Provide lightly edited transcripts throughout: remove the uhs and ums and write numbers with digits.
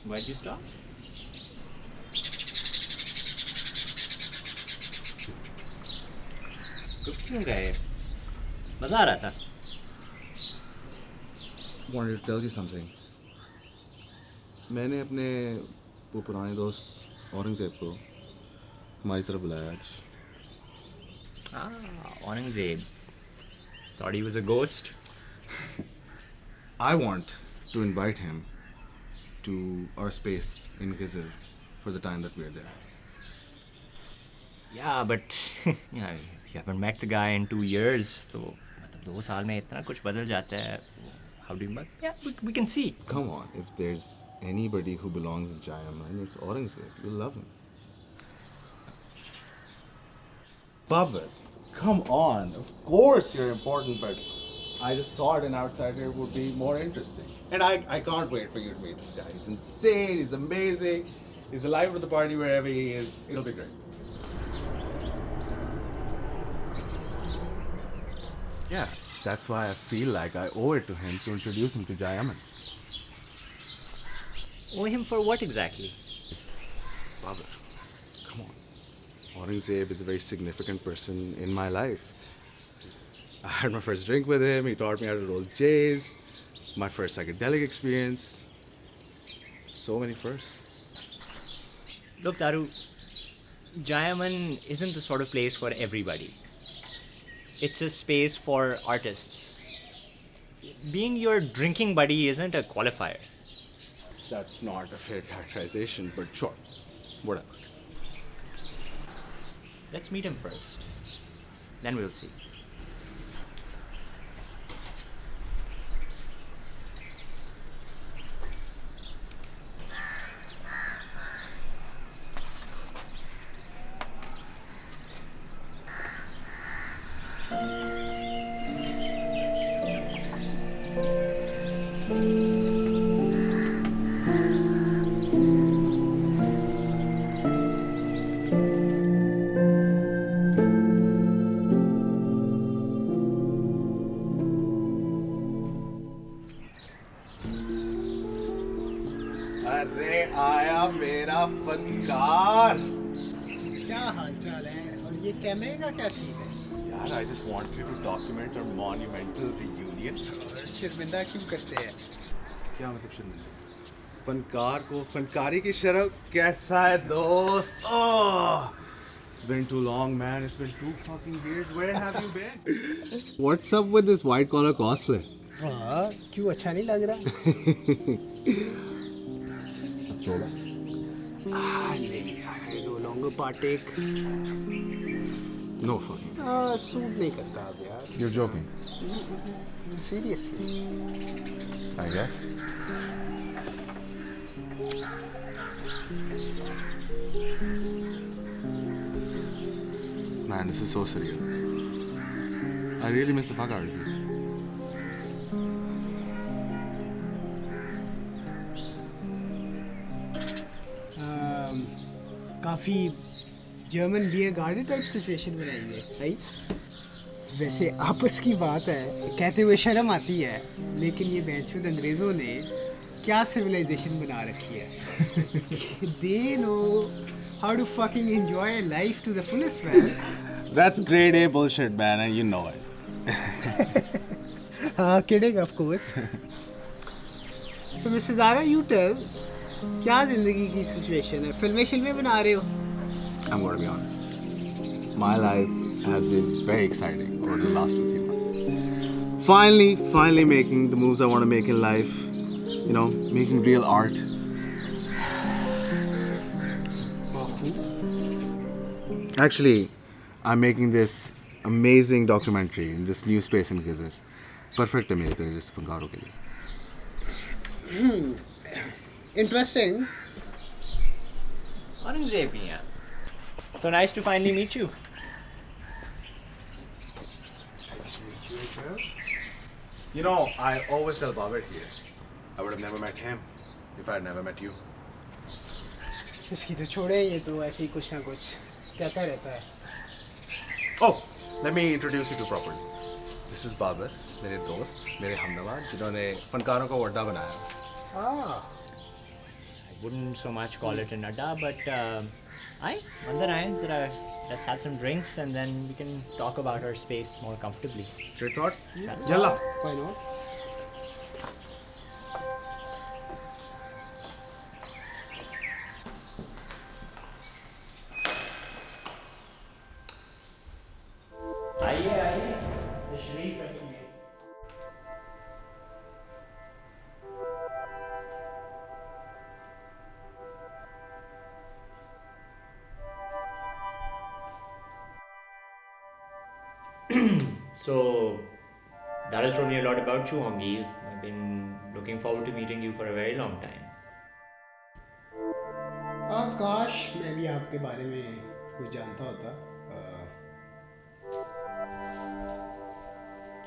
Why'd you stop? रुक क्यों गए? मजा आ रहा था. Wanted to tell you something. मैंने अपने वो पुराने दोस्त औरंगजेब को हमारी तरफ बुलाया आज. Aurangzeb. Thought he was a ghost. I want to invite him to our space in Gizil for the time that we're there. Yeah, but yeah, you haven't met the guy in 2 years. तो मतलब 2 साल में इतना कुछ बदल जाता है. How do you? Yeah, we can see. Come on, if there's anybody who belongs in Jayaman, it's Aurangzeb. You'll love him. Babur, come on. Of course you're important, but I just thought an outsider would be more interesting. And I can't wait for you to meet this guy. He's insane, he's amazing, he's the life of the party wherever he is. It'll be great. Yeah, that's why I feel like I owe it to him to introduce him to Jayaman. Owe him for what exactly? Babur, come on. Aurangzeb is a very significant person in my life. I had my first drink with him, he taught me how to roll J's, my first psychedelic experience. So many firsts. Look, Daru, Jayaman isn't the sort of place for everybody. It's a space for artists. Being your drinking buddy isn't a qualifier. That's not a fair characterization, but sure, whatever. Let's meet him first. Then we'll see. अरे आया मेरा फनकार. क्या हालचाल है और ये कैमरे का क्या सीन है? यार, I just wanted to document our monumental reunion. शर्मिंदा क्यों करते हैं? क्या मतलब शर्मिंदा? फनकार को फनकारी की शर्म. कैसा है दोस्त? Oh, it's been too long, man. It's been too fucking weird. Where have you been? What's up with this white collar cosplay? हाँ, क्यों अच्छा नहीं लग रहा? नहीं यार, I no longer partake. No fucking. Suit नहीं करता अब यार. You're joking. Seriously. I guess. Man, this is so surreal. I really miss the fuck out of you. काफ़ी German beer garden type situation बनाई है, राइट? वैसे आपस की बात है, कहते हुए शर्म आती है, लेकिन ये बेंचुद अंग्रेज़ों ने क्या सिविलाइजेशन बना रखी है। They know how to fucking enjoy life to the fullest, man. That's grade A bullshit, man, and you know it. Kidding, of course. So, Mr. Dara, you tell, क्या ज़िंदगी की सिचुएशन है? फिल्में बना रहे हो? I'm going to be honest. My life has been very exciting over the last 2-3 months. Finally making the moves I want to make in life. You know, making real art. Actually, I'm making this amazing documentary in this new space in Gizar. Perfect है मेरे तरह जैसे फंकारों के लिए. Interesting. Aurangzeb, yeah. So nice to finally meet you. Nice to meet you as well. You know, I always tell Babur here, I would have never met him if I had never met you. इसकी तो छोड़े, ये तो ऐसे ही कुछ ना कुछ कहता रहता है. Oh, let me introduce you to properly. This is Babur, मेरे दोस्त, मेरे हमनवार, जिन्होंने फनकारों का अड्डा बनाया. I wouldn't so much call it an adda, but Mandar Irons, let's have some drinks and then we can talk about our space more comfortably. Straight thought? Yeah. Jalla. Why not? आइए तशरीफ रखिए. So, that has told me a lot about you, Hongi. I've been looking forward to meeting you for a very long time. काश मैं भी आपके बारे में कुछ जानता होता.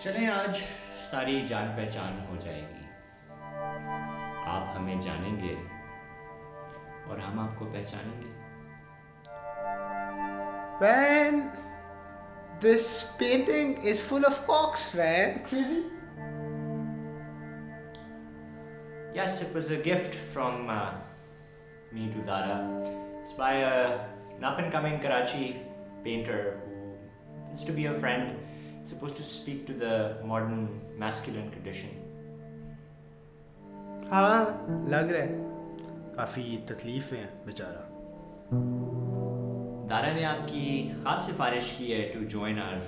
चलें, आज सारी जान पहचान हो जाएगी. आप हमें जानेंगे और हम आपको पहचानेंगे. Man, this painting is full of cocks, man. Crazy. Yes, it was a gift from me to Dara. It's by an up-and-coming Karachi painter who happens to be a friend. It's supposed to speak to the modern masculine condition. हाँ, लग रहा है काफ़ी तकलीफ में है बेचारा. दारा ने आपकी ख़ास सिफारिश की है to join our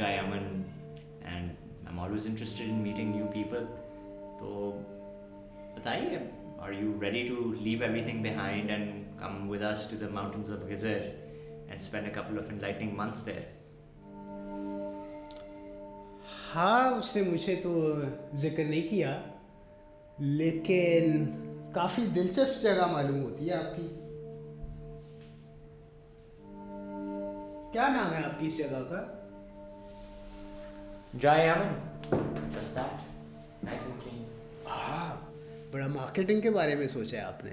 Jai Aman, and I'm always interested in meeting new people. तो बताइए, are you ready to leave everything behind and come with us to the mountains of Gizar and spend a couple of enlightening months there? हाँ, उसने मुझे तो जिक्र नहीं किया, लेकिन काफ़ी दिलचस्प जगह मालूम होती है आपकी. क्या नाम है आपकी इस जगह का? Jai Aman. Just that. Nice and clean. हाँ, बड़ा मार्केटिंग के बारे में सोचा है आपने.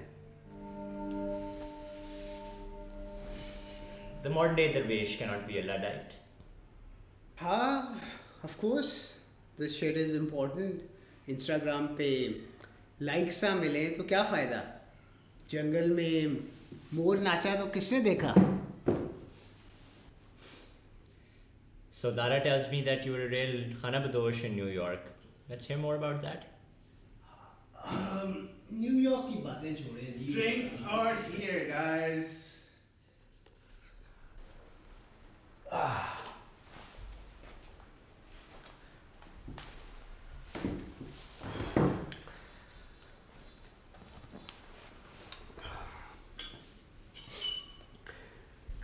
The modern day Darvesh cannot be a Luddite. हाँ, of course, this shit is important. Instagram पे लाइक्स ना मिले तो क्या फ़ायदा? जंगल में मोर नाचा तो किसने देखा? So Dara tells me that you were a real Khanabadosh in New York. Let's hear more about that. New York की बातें छोड़े. Drinks are here, guys.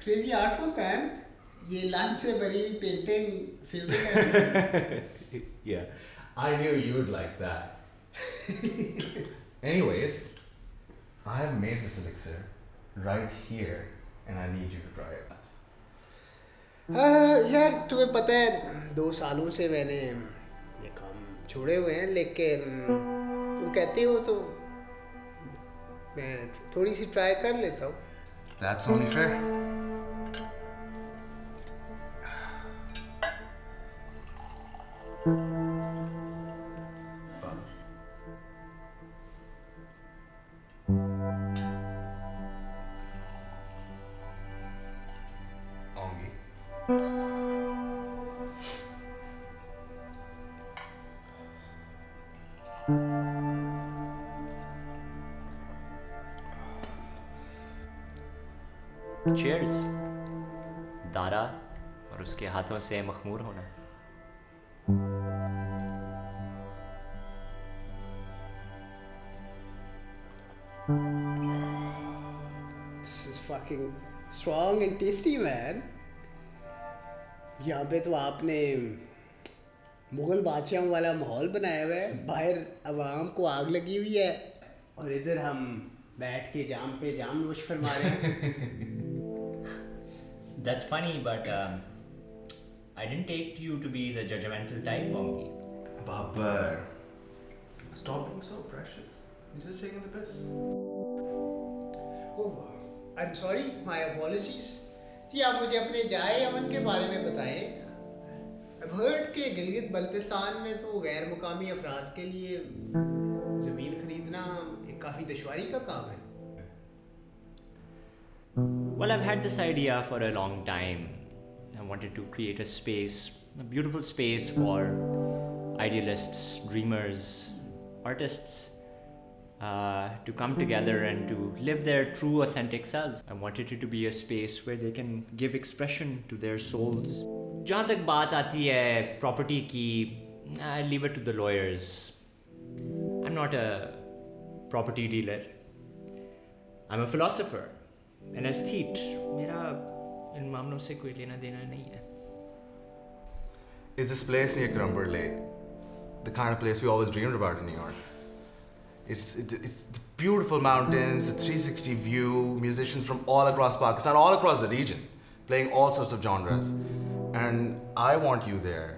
Crazy artwork man. ये लंच से भरी हुई पेंटिंग फिल्म है. Yeah, I knew you'd like that. Anyways, I have made this elixir right here and I need you to try it. यार तुम्हें पता है 2 सालों से मैंने ये काम छोड़े हुए हैं, लेकिन तुम कहते हो तो मैं थोड़ी सी ट्राई कर लेता हूँ. That's only fair. Ongi. Cheers. Dara और उसके हाथों से मखमूर होना. This is fucking strong and tasty, man. यहाँ पे तो आपने मुगल बादशाहों वाला माहौल बनाया हुआ है. बाहर अवाम को आग लगी हुई है और इधर हम बैठ के जाम पे जाम नोश फरमा रहे हैं. That's funny, but I didn't take you to be the judgmental type, Ongi. Babar, stop being so precious. You're just taking the piss. Oh, I'm sorry. My apologies. जी आप मुझे अपने जाए अमन के बारे में बताएं. I've heard कि गिलगित बल्तिस्तान में तो गैर मुकामी अफराद के लिए ज़मीन खरीदना एक काफ़ी दुश्वारी का काम है. Well, I've had this idea for a long time. I wanted to create a space, a beautiful space for idealists, dreamers, artists to come together and to live their true, authentic selves. I wanted it to be a space where they can give expression to their souls. जहाँ तक बात आती है property की, I leave it to the lawyers. I'm not a property dealer. I'm a philosopher. An aesthete. मेरा इन मामलों से कोई लेना देना नहीं है. Is this place near Crumber Lake the kind of place we always dreamed about in New York? It's the beautiful mountains, the 360 view, musicians from all across Pakistan, all across the region, playing all sorts of genres. And I want you there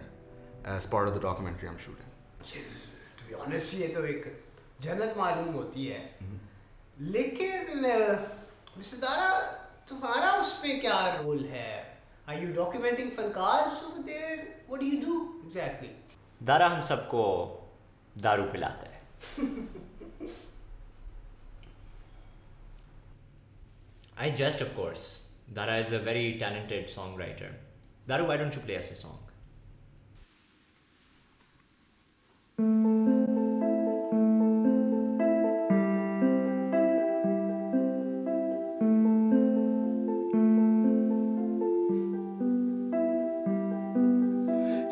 as part of the documentary I'm shooting. To be honest, ये तो एक जन्नत मालूम होती है. लेकिन mister Dara, तुम्हारा उसमें क्या रोल है? Are you documenting फनकार्स over there? What do you do exactly? Dara हम सबको दारू पिलाता है. I just, of course. Dara is a very talented songwriter. Daru, why don't you play us a song?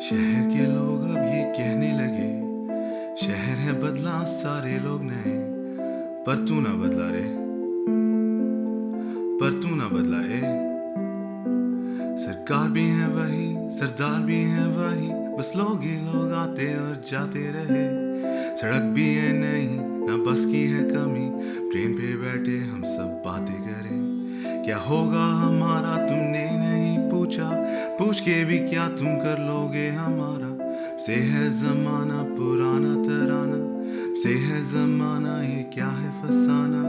शहर के लोग अब ये कहने लगे, शहर है बदला सारे लोग नए, पर तू ना बदला रे, पर तू ना बदला ए. सरकार भी है वही, सरदार भी है वही, बस लोग ही लोग आते और जाते रहे. सड़क भी है नहीं, ना बस की है कमी, ट्रेन पे बैठे हम सब बातें करें. क्या होगा हमारा तुमने नहीं पूछा, पूछ के भी क्या तुम कर लोगे हमारा. से है जमाना पुराना तराना, से है जमाना ये क्या है फसाना.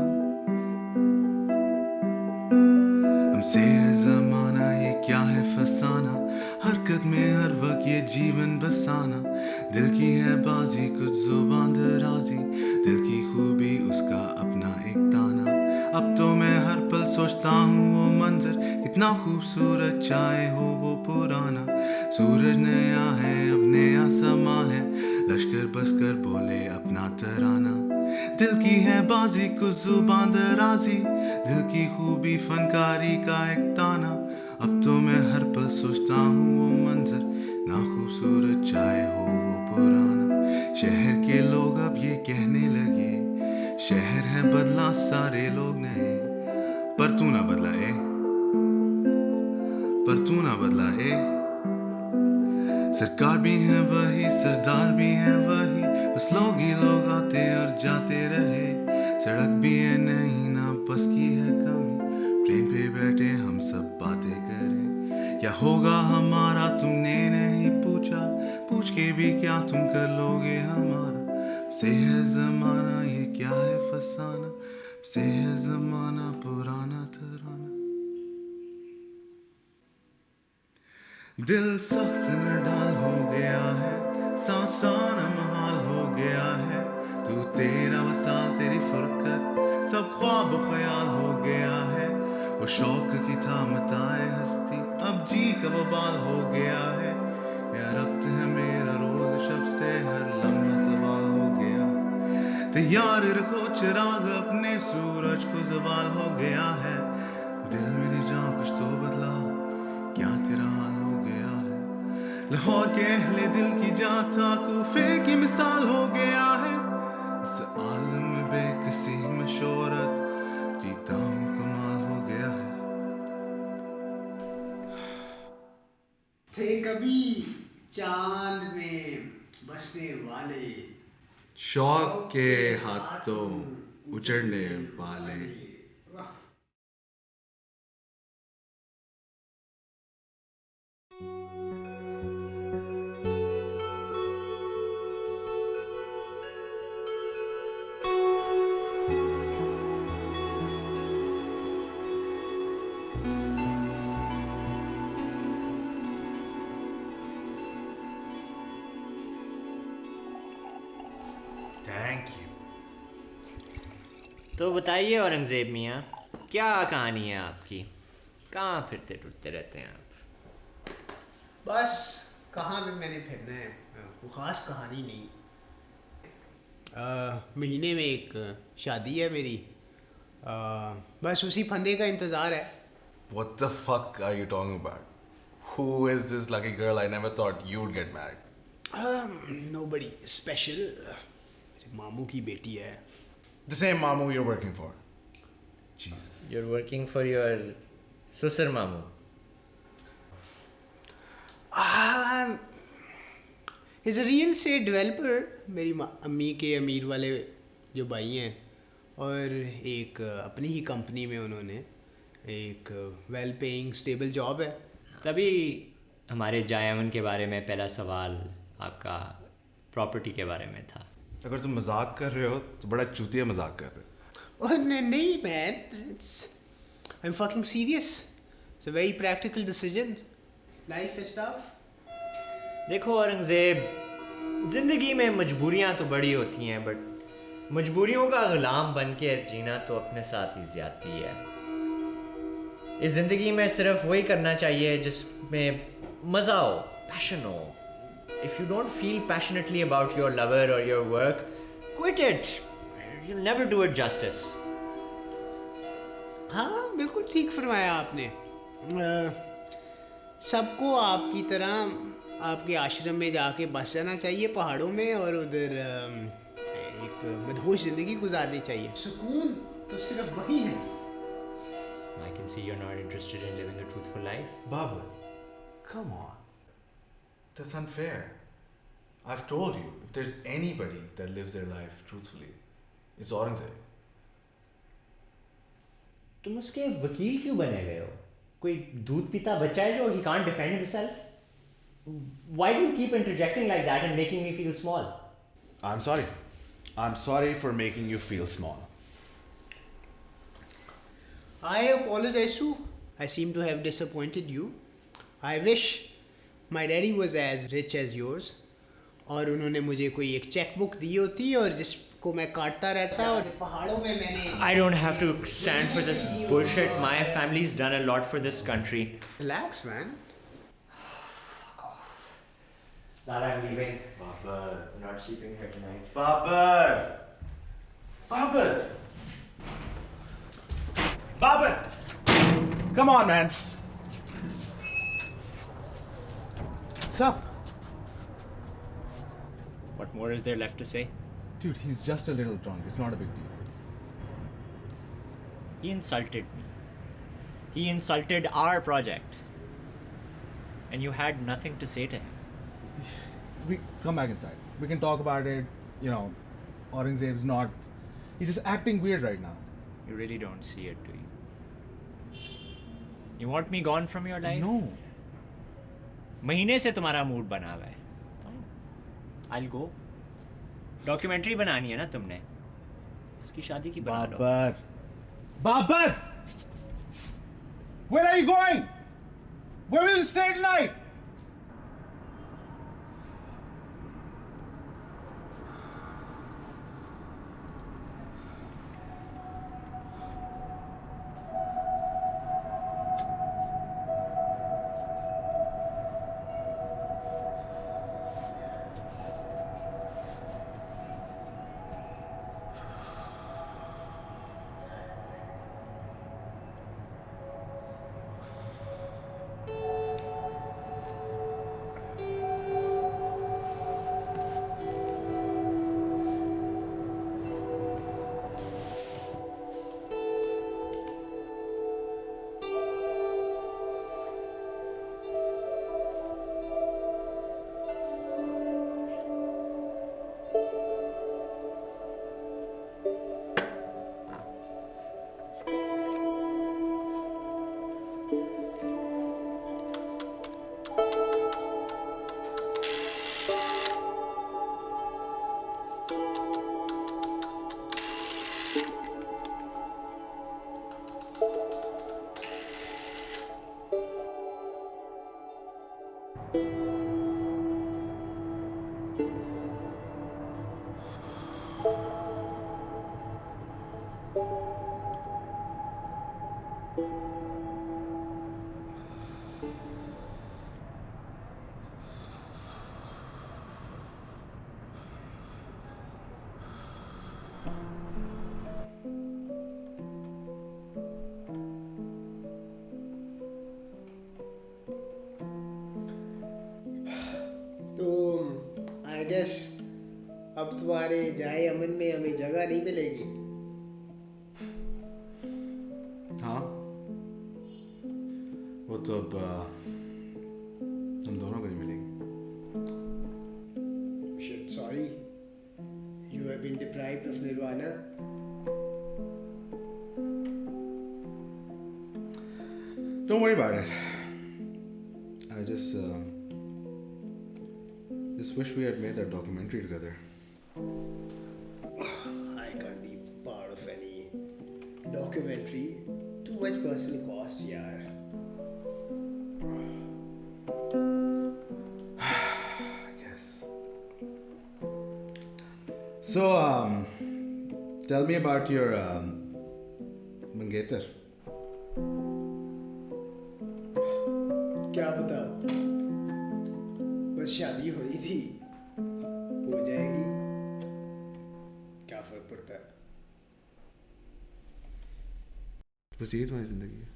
हमसे है जमाना ये क्या है फसाना, हरकत में हर वक्त ये जीवन बसाना. दिल की है बाजी कुछ जुबान दराजी, दिल की खूबी उसका अपना एक ताना. अब तो मैं हर पल सोचता हूँ वो मंजर, कितना खूबसूरत चाहे हो वो पुराना. सूरज नया है अब नया समा है, लश्कर बसकर बोले अपना तराना. दिल की है बाजी कुछ जुबान दराजी, दिल की खूबी फनकारी का एक ताना. अब तो मैं हर पल सोचता हूँ वो मंजर, ना खूबसूरत चाहे हो वो पुराना. शहर के लोग अब ये कहने लगे, शहर है बदला सारे लोग नए, पर तू ना बदला ए, पर तू ना बदला ए. सरकार भी है वही, सरदार भी है वही, बस लोग ही लोग आते और जाते रहे. सड़क भी है नहीं, ना बस की है कमी, ट्रेन पे बैठे हम सब बातें करें. क्या होगा हमारा तुमने नहीं पूछा, पूछ के भी क्या तुम कर लोगे हमारा. से है जमाना ये क्या है फसाना, से है जमाना पुराना तराना। दिल सख्त नडाल हो गया है, सांसाना महाल हो गया है। तू तेरा वसाल तेरी फुरकत सब ख्वाब ख्याल हो गया है। वो शौक की था मताए हस्ती अब जी का वबाल हो गया है। यार रब्त है मेरा रोज शब से हर लम्हा सवाल हो गया। तैयार रखो चिराग अपने सूरज को जवाल हो गया है। दिल मेरी जान कुछ तो बदला क्या तेरा हाल हो गया है। लाहौर के अहले दिल की जान था कूफे की मिसाल हो गया है। इस आलम में बेकसी में शोहरत जीता हूँ कमाल हो गया है। थे कभी चांद में बसने वाले शौक के हाथों उचड़ने वाले। Thank you. तो बताइए औरंगज़ेब मियाँ, क्या कहानी है आपकी? कहाँ फिरते टुरते रहते हैं आप? बस कहाँ भी मैंने फिरना है, कोई ख़ास कहानी नहीं। महीने में एक शादी है मेरी, बस उसी फंदे का इंतज़ार है। What the fuck are you talking about? Who is this lucky girl? I never thought you'd get married. Nobody special, मेरे मामू की बेटी है। The same mamu you're working for. Jesus. You're working for your susar mamu. Is a real estate developer. मेरी अम्मी के अमीर वाले जो भाई हैं, और एक अपनी ही कंपनी में उन्होंने एक वेल पेइंग स्टेबल जॉब है। तभी हमारे जायमन के बारे में पहला सवाल आपका प्रॉपर्टी के बारे में था। अगर तुम मजाक कर रहे हो तो बड़ा चूतिया मजाक कर रहे हो। ओह नहीं man, I am fucking serious. It's a very practical decision. Life is tough. देखो औरंगज़ेब, ज़िंदगी में मजबूरियाँ तो बड़ी होती हैं, बट मजबूरियों का गुलाम बन के जीना तो अपने साथ ही ज़्यादती है। इस ज़िंदगी में सिर्फ वही करना चाहिए जिसमें मज़ा हो, पैशन हो। If you don't feel passionately about your lover or your work, quit it. You'll never do it justice. हाँ बिल्कुल ठीक फरमाया आपने। सबको आपकी तरह आपके आश्रम में जाके बस जाना चाहिए पहाड़ों में, और उधर एक मदहोश ज़िंदगी गुजारनी चाहिए। सुकून तो सिर्फ वही है। I can see you're not interested in living a truthful life. Baba, come on. That's unfair. I've told you, if there's anybody that lives their life truthfully, it's Aurangzeb. तुम उसके वकील क्यों बने हुए हो? कोई दूध पीता बच्चा है जो he can't defend himself? Why do you keep interjecting like that and making me feel small? I'm sorry. I'm sorry for making you feel small. I apologize too. I seem to have disappointed you. I wish my daddy was as rich as yours. और उन्होंने मुझे कोई एक cheque book दी होती और जिसको मैं काटता रहता, और पहाड़ों में मैंने। I don't have to stand for this bullshit. My family's done a lot for this country. Relax, man. That I'm leaving. Babar. I'm not sleeping here tonight. Babar! Babar! Babar! Come on, man. What's up? What more is there left to say? Dude, he's just a little drunk. It's not a big deal. He insulted me. He insulted our project. And you had nothing to say to him. We come back inside. We can talk about it. You know, Aurangzeb's not. He's just acting weird right now. You really don't see it, do you? You want me gone from your life? No. महीने से तुम्हारा mood बना हुआ है। I'll go. Documentary बनानी है ना तुमने? इसकी शादी की बना लो। Babar. Babar! Where are you going? Where will you stay tonight? तो आई गेस अब तुम्हारे जाए अमन में हमें जगह नहीं मिलेगी. हाँ, वो तो अब हम दोनों को नहीं मिलेगी. Shit, sorry. You have been deprived of nirvana. Don't worry about it. I just wish we had made that documentary together. I can't be part of any documentary. Too much personal cost, yaar. I guess. So, tell me about your Mangetar. क्या बताओ, बस शादी हो रही थी, हो जाएगी, क्या फर्क पड़ता है. बस यही तुम्हारी जिंदगी है.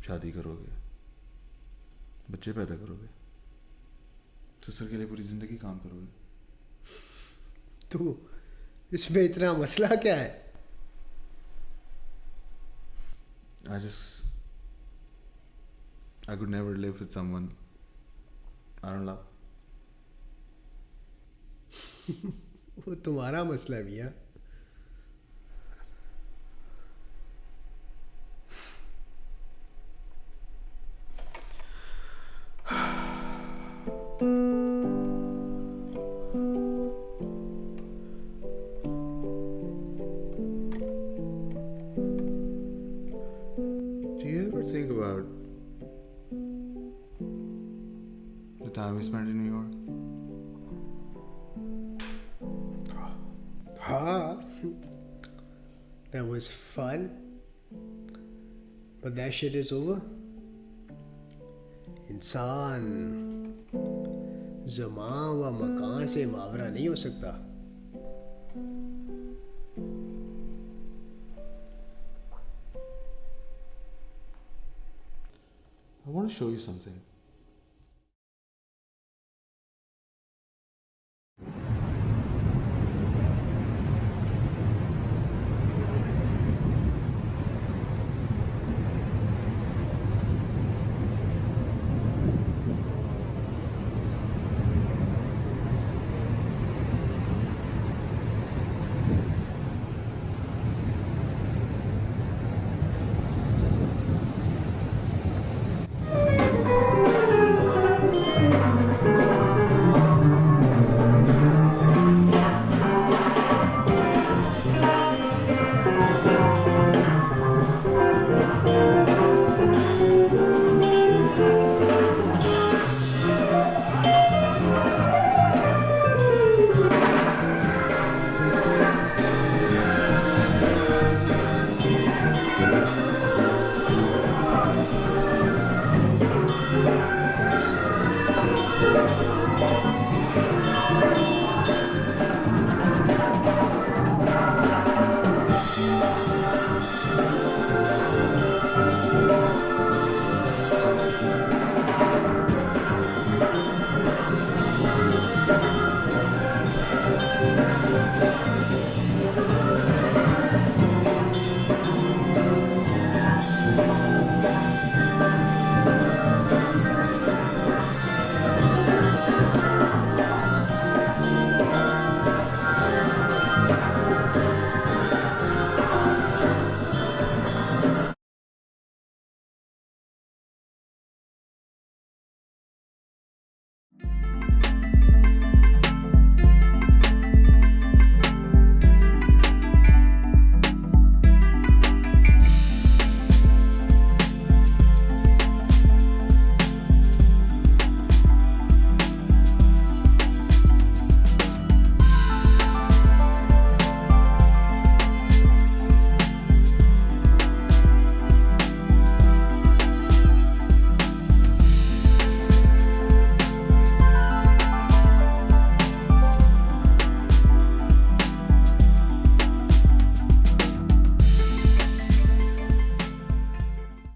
शादी करोगे, बच्चे पैदा करोगे, ससुर के लिए पूरी जिंदगी काम करोगे. तो इसमें इतना मसला क्या है? I could never live with someone I don't love. वो तुम्हारा मसला है मियाँ. Do you ever think about the time we spent in New York? हाँ, that was fun, but that shit is over. इंसान ज़मान व मकान से मावरा नहीं हो सकता. I want to show you something.